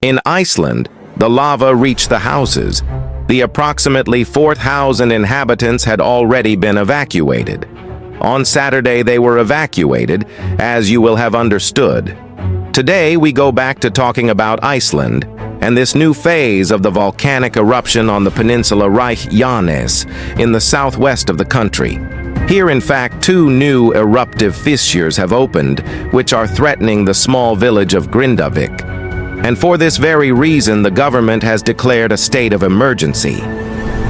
In Iceland, the lava reached the houses. The approximately 4,000 inhabitants had already been evacuated. On Saturday, they were evacuated, as you will have understood. Today, we go back to talking about Iceland and this new phase of the volcanic eruption on the peninsula Reykjanes in the southwest of the country. Here, in fact, two new eruptive fissures have opened, which are threatening the small village of Grindavik. And for this very reason, the government has declared a state of emergency.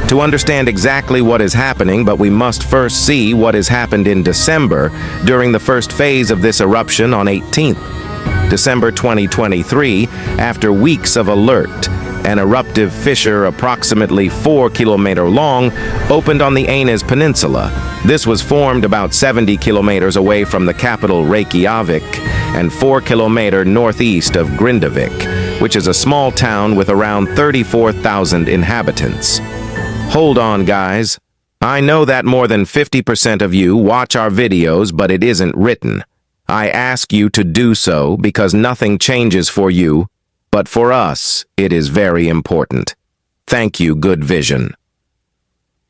To understand exactly what is happening, but we must first see what has happened in December during the first phase of this eruption on 18th December 2023, after weeks of alert. An eruptive fissure approximately 4 kilometers long opened on the Anes Peninsula. This was formed about 70 kilometers away from the capital Reykjavik and 4 kilometers northeast of Grindavik, which is a small town with around 34,000 inhabitants. Hold on, guys. I know that more than 50% of you watch our videos, but it isn't written. I ask you to do so because nothing changes for you, but for us, it is very important. Thank you, good vision.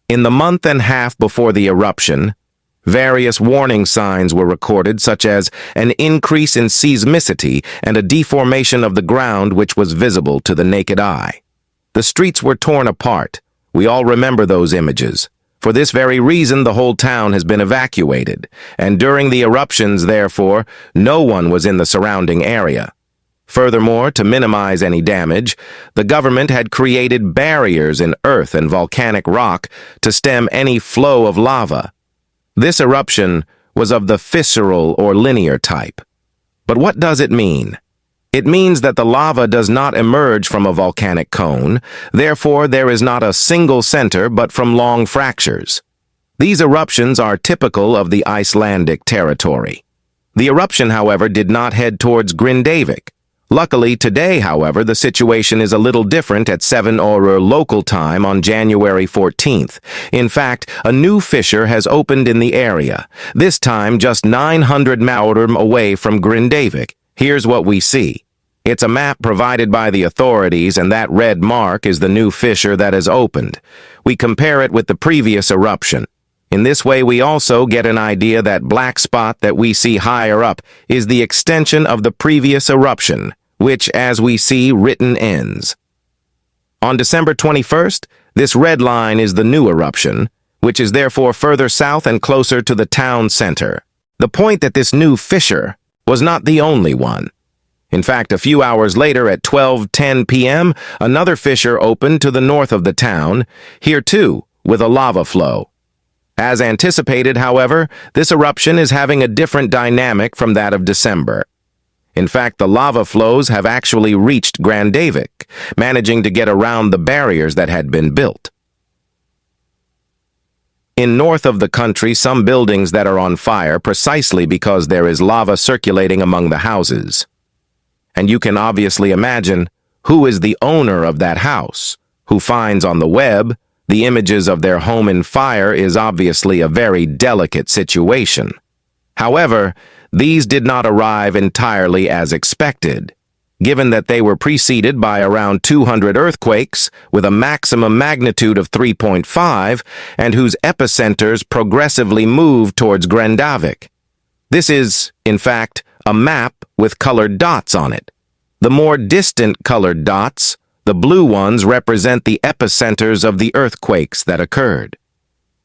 In the month and a half before the eruption, various warning signs were recorded, such as an increase in seismicity and a deformation of the ground which was visible to the naked eye. The streets were torn apart. We all remember those images. For this very reason, the whole town has been evacuated, and during the eruptions, therefore, no one was in the surrounding area. Furthermore, to minimize any damage, the government had created barriers in earth and volcanic rock to stem any flow of lava. This eruption was of the fissural or linear type. But what does it mean? It means that the lava does not emerge from a volcanic cone, therefore there is not a single center but from long fractures. These eruptions are typical of the Icelandic territory. The eruption, however, did not head towards Grindavik. Luckily, today, however, the situation is a little different at 7:00 local time on January 14th. In fact, a new fissure has opened in the area, this time just 900 meters away from Grindavik. Here's what we see. It's a map provided by the authorities, and that red mark is the new fissure that has opened. We compare it with the previous eruption. In this way, we also get an idea that black spot that we see higher up is the extension of the previous eruption, which, as we see, written ends. On December 21st, this red line is the new eruption, which is therefore further south and closer to the town center. The point that this new fissure was not the only one. In fact, a few hours later at 12:10 p.m., another fissure opened to the north of the town, here too, with a lava flow. As anticipated, however, this eruption is having a different dynamic from that of December. In fact, the lava flows have actually reached Grindavik, managing to get around the barriers that had been built. In north of the country, some buildings that are on fire precisely because there is lava circulating among the houses. And you can obviously imagine who is the owner of that house, who finds on the web the images of their home in fire is obviously a very delicate situation. However, these did not arrive entirely as expected, given that they were preceded by around 200 earthquakes with a maximum magnitude of 3.5 and whose epicenters progressively moved towards Grindavik. This is, in fact, a map with colored dots on it. The more distant colored dots, the blue ones, represent the epicenters of the earthquakes that occurred.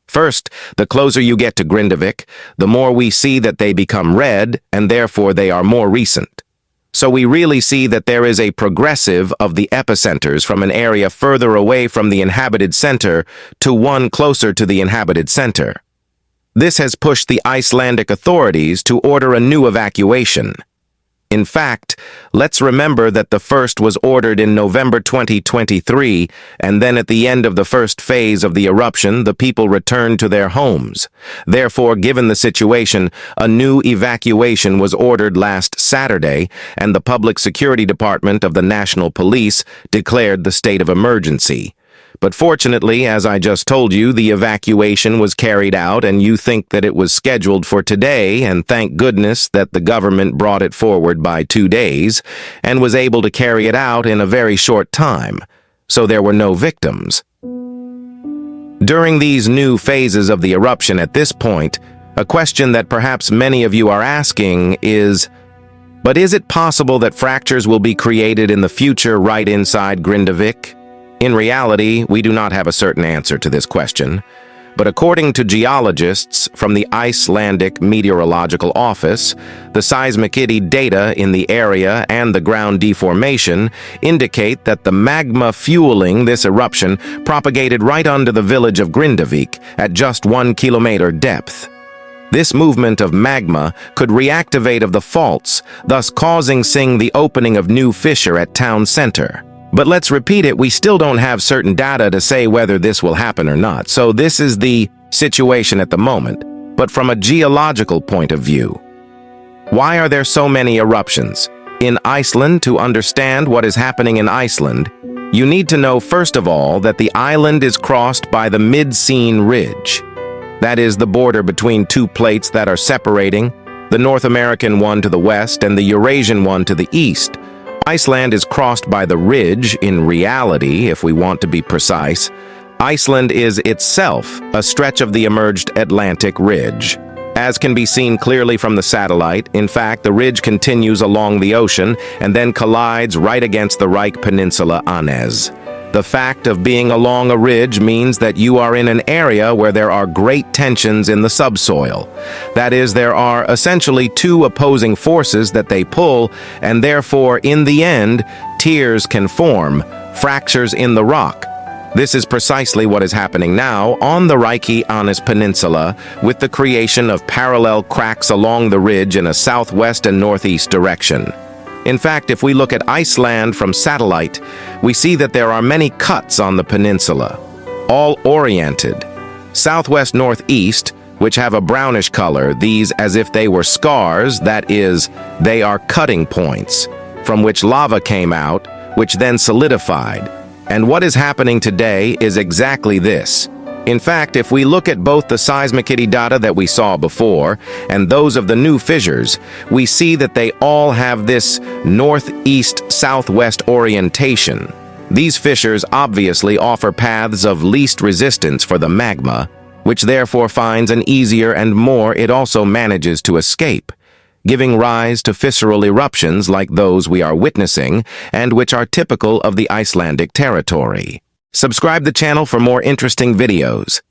First, the closer you get to Grindavik, the more we see that they become red, and therefore they are more recent. So we really see that there is a progressive of the epicenters from an area further away from the inhabited center to one closer to the inhabited center. This has pushed the Icelandic authorities to order a new evacuation. In fact, let's remember that the first was ordered in November 2023, and then at the end of the first phase of the eruption, the people returned to their homes. Therefore, given the situation, a new evacuation was ordered last Saturday, and the Public Security Department of the National Police declared the state of emergency. But fortunately, as I just told you, the evacuation was carried out and you think that it was scheduled for today, and thank goodness that the government brought it forward by 2 days and was able to carry it out in a very short time, so there were no victims. During these new phases of the eruption at this point, a question that perhaps many of you are asking is, but is it possible that fractures will be created in the future right inside Grindavik? In reality, we do not have a certain answer to this question, but according to geologists from the Icelandic Meteorological Office, the seismicity data in the area and the ground deformation indicate that the magma fueling this eruption propagated right under the village of Grindavik at just 1 kilometer depth. This movement of magma could reactivate of the faults, thus causing the opening of new fissure at town center. But let's repeat it, we still don't have certain data to say whether this will happen or not. So this is the situation at the moment. But from a geological point of view, why are there so many eruptions? In Iceland, to understand what is happening in Iceland, you need to know first of all that the island is crossed by the Mid-Scene Ridge. That is the border between two plates that are separating, the North American one to the west and the Eurasian one to the east. Iceland is crossed by the ridge. In reality, if we want to be precise, Iceland is itself a stretch of the emerged Atlantic Ridge. As can be seen clearly from the satellite, in fact, the ridge continues along the ocean and then collides right against the Reich Peninsula Anez. The fact of being along a ridge means that you are in an area where there are great tensions in the subsoil. That is, there are essentially two opposing forces that they pull, and therefore, in the end, tears can form, fractures in the rock. This is precisely what is happening now on the Reich Anez Peninsula, with the creation of parallel cracks along the ridge in a southwest and northeast direction. In fact, if we look at Iceland from satellite, we see that there are many cuts on the peninsula, all oriented. Southwest-northeast, which have a brownish color, these as if they were scars, that is, they are cutting points, from which lava came out, which then solidified. And what is happening today is exactly this. In fact, if we look at both the seismicity data that we saw before and those of the new fissures, we see that they all have this northeast-southwest orientation. These fissures obviously offer paths of least resistance for the magma, which therefore finds an easier and more it also manages to escape, giving rise to visceral eruptions like those we are witnessing and which are typical of the Icelandic territory. Subscribe the channel for more interesting videos.